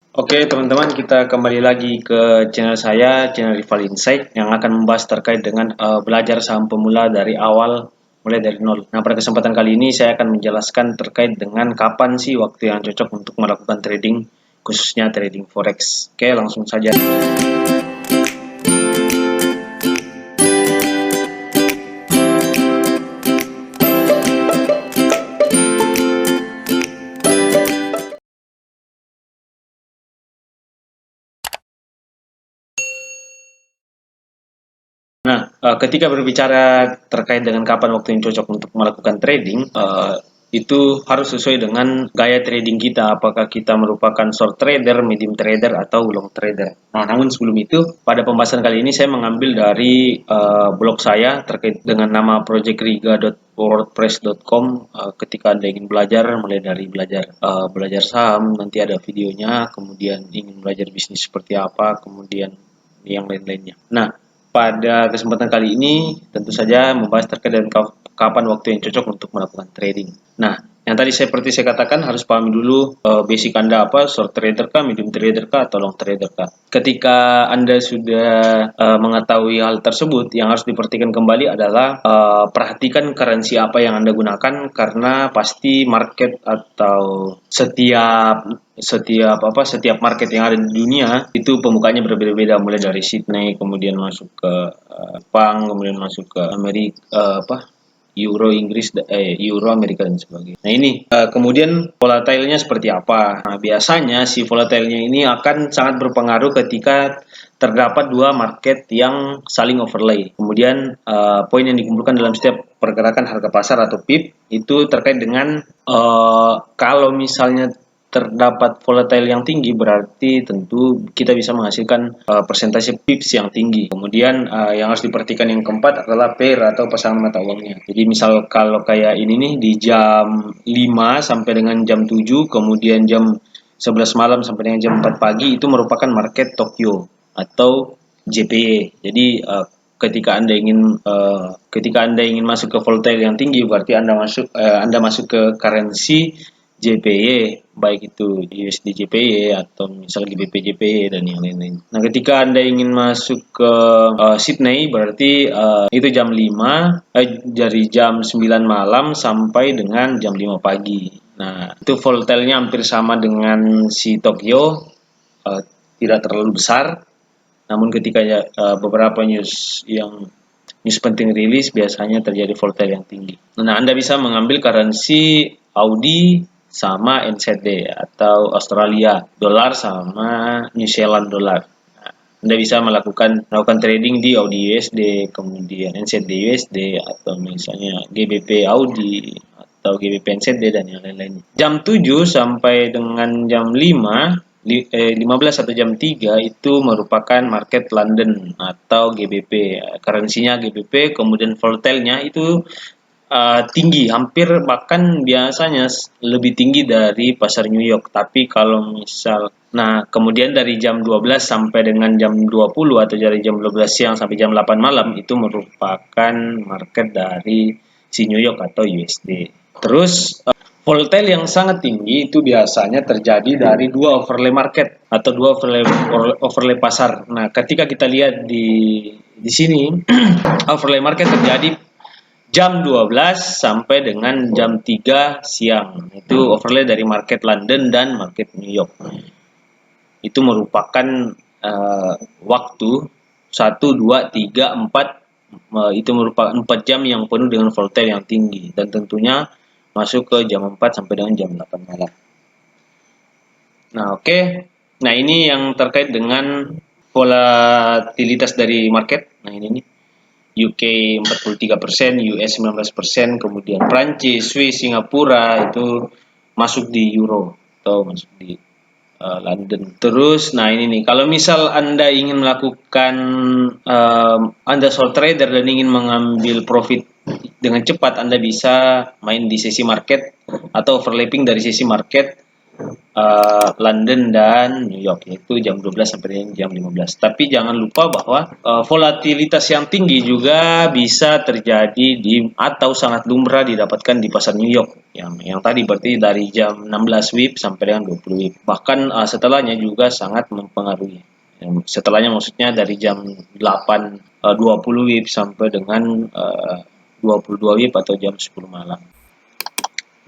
Oke teman-teman, kita kembali lagi ke channel saya, channel Rival Insight, yang akan membahas terkait dengan belajar saham pemula dari awal, mulai dari nol. Nah, pada kesempatan kali ini saya akan menjelaskan terkait dengan kapan sih waktu yang cocok untuk melakukan trading, khususnya trading forex. Oke, langsung saja. Nah, ketika berbicara terkait dengan kapan waktu yang cocok untuk melakukan trading, itu harus sesuai dengan gaya trading kita. Apakah kita merupakan short trader, medium trader, atau long trader. Nah, namun sebelum itu, pada pembahasan kali ini saya mengambil dari blog saya terkait dengan nama projectriga.wordpress.com. Ketika Anda ingin belajar, mulai dari belajar saham, nanti ada videonya, kemudian ingin belajar bisnis seperti apa, kemudian yang lain-lainnya. Nah, pada kesempatan kali ini tentu saja membahas terkait dengan kapan waktu yang cocok untuk melakukan trading. Nah, yang tadi seperti saya katakan harus pahami dulu basic Anda apa, short trader kah, medium trader kah, atau long trader kah. Ketika Anda sudah mengetahui hal tersebut, yang harus diperhatikan kembali adalah perhatikan currency apa yang Anda gunakan, karena pasti market atau setiap market yang ada di dunia itu pembukanya berbeda-beda, mulai dari Sydney kemudian masuk ke Jepang, kemudian masuk ke Amerika, Euro Inggris, Euro Amerika dan sebagainya. Nah ini kemudian volatilenya seperti apa? Nah, biasanya si volatilenya ini akan sangat berpengaruh ketika terdapat dua market yang saling overlay. Kemudian poin yang dikumpulkan dalam setiap pergerakan harga pasar atau PIP itu terkait dengan kalau misalnya terdapat volatile yang tinggi, berarti tentu kita bisa menghasilkan persentase pips yang tinggi. Kemudian yang harus diperhatikan yang keempat adalah pair atau pasangan mata uangnya. Jadi misal kalau kayak ini nih di jam 5 sampai dengan jam 7, kemudian jam 11 malam sampai dengan jam 4 pagi itu merupakan market Tokyo atau JPY. Jadi ketika Anda ingin masuk ke volatile yang tinggi, berarti Anda masuk ke currency JPY, baik itu USD JPY atau misalnya GBP JPY dan yang lain-lain. Nah, ketika Anda ingin masuk ke Sydney, berarti itu jam 5 dari jam 9 malam sampai dengan jam 5 pagi. Nah, itu volatilenya hampir sama dengan si Tokyo, uh, tidak terlalu besar. Namun ketika beberapa news penting rilis, biasanya terjadi volatile yang tinggi. Nah, Anda bisa mengambil currency Audi sama NZD atau Australia dolar sama New Zealand dolar. Nah, Anda bisa melakukan trading di Audi USD, kemudian NZD USD, atau misalnya GBP Audi atau GBP NZD dan yang lain-lain. Jam 7 sampai dengan jam 15 atau jam 3 itu merupakan market London atau GBP. Currency-nya GBP, kemudian volatilenya itu tinggi, hampir bahkan biasanya lebih tinggi dari pasar New York. Tapi kalau kemudian dari jam 12 sampai dengan jam 20 atau dari jam 12 siang sampai jam 8 malam itu merupakan market dari si New York atau USD. Terus volatile yang sangat tinggi itu biasanya terjadi dari dua overlay market atau dua overlay pasar. Nah, ketika kita lihat di sini overlay market terjadi jam 12 sampai dengan jam 3 siang. Itu overlay dari market London dan market New York. Itu merupakan waktu 1, 2, 3, 4, itu merupakan 4 jam yang penuh dengan volatile yang tinggi, dan tentunya masuk ke jam 4 sampai dengan jam 8 malam. Nah, oke. Nah, ini yang terkait dengan volatilitas dari market. Nah, ini nih. UK 43%, US 19%, kemudian Prancis, Swiss, Singapura itu masuk di euro atau masuk di London. Terus, nah ini nih, kalau misal Anda ingin melakukan Anda short trader dan ingin mengambil profit dengan cepat, Anda bisa main di sesi market atau overlapping dari sesi market London dan New York, yaitu jam 12 sampai dengan jam 15. Tapi jangan lupa bahwa volatilitas yang tinggi juga bisa terjadi atau sangat lumrah didapatkan di pasar New York. Yang tadi berarti dari jam 16 WIB sampai dengan 20 WIB. Bahkan setelahnya juga sangat mempengaruhi. Setelahnya maksudnya dari jam 8 20 WIB sampai dengan 22 WIB atau jam 10 malam.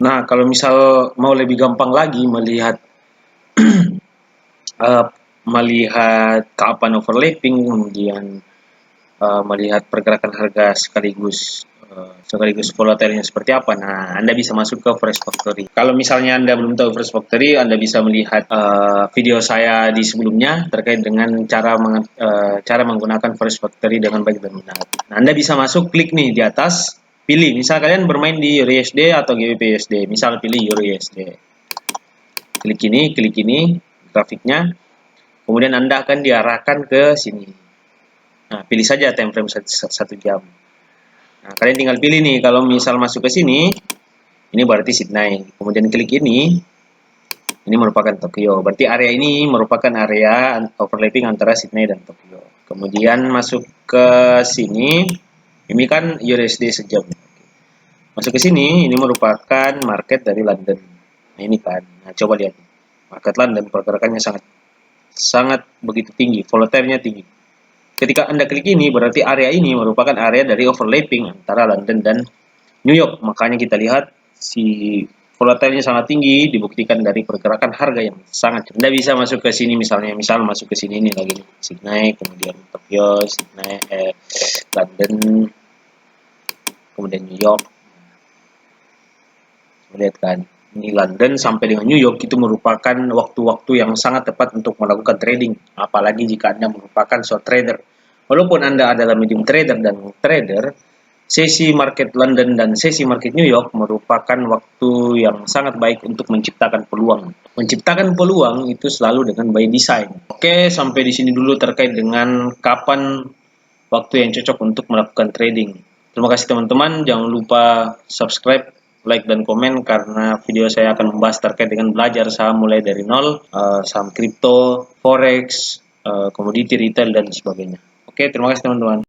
Nah, kalau misal mau lebih gampang lagi uh, melihat kapan overlapping, kemudian melihat pergerakan harga sekaligus volatilnya seperti apa. Nah, Anda bisa masuk ke Forex Factory. Kalau misalnya Anda belum tahu Forex Factory, Anda bisa melihat video saya di sebelumnya terkait dengan cara menggunakan Forex Factory dengan baik dan benar. Nah, Anda bisa masuk, klik nih di atas, pilih. Misal kalian bermain di EURUSD atau GBP USD, misal pilih EURUSD. Klik ini grafiknya. Kemudian Anda akan diarahkan ke sini. Nah, pilih saja time frame 1 jam. Nah, kalian tinggal pilih nih, kalau misal masuk ke sini, ini berarti Sydney. Kemudian klik ini merupakan Tokyo. Berarti area ini merupakan area overlapping antara Sydney dan Tokyo. Kemudian masuk ke sini, ini kan USD sejam. Masuk ke sini, ini merupakan market dari London. Nah, ini kan. Nah, coba lihat. Market London pergerakannya sangat begitu tinggi, volatilnya tinggi. Ketika Anda klik ini, berarti area ini merupakan area dari overlapping antara London dan New York. Makanya kita lihat si volatilnya sangat tinggi, dibuktikan dari pergerakan harga yang sangat. Anda bisa masuk ke sini misalnya, masuk ke sini ini lagi, Sydney, kemudian Tokyo, Sydney, London, kemudian New York. Lihat kan, ini London sampai dengan New York itu merupakan waktu-waktu yang sangat tepat untuk melakukan trading, apalagi jika Anda merupakan short trader. Walaupun Anda adalah medium trader dan trader, sesi market London dan sesi market New York merupakan waktu yang sangat baik untuk menciptakan peluang. Menciptakan peluang itu selalu dengan by design. Oke, sampai di sini dulu terkait dengan kapan waktu yang cocok untuk melakukan trading. Terima kasih teman-teman, jangan lupa subscribe, like, dan komen karena video saya akan membahas terkait dengan belajar saham mulai dari nol, saham kripto, forex, komoditi, retail, dan sebagainya. Oke, terima kasih teman-teman.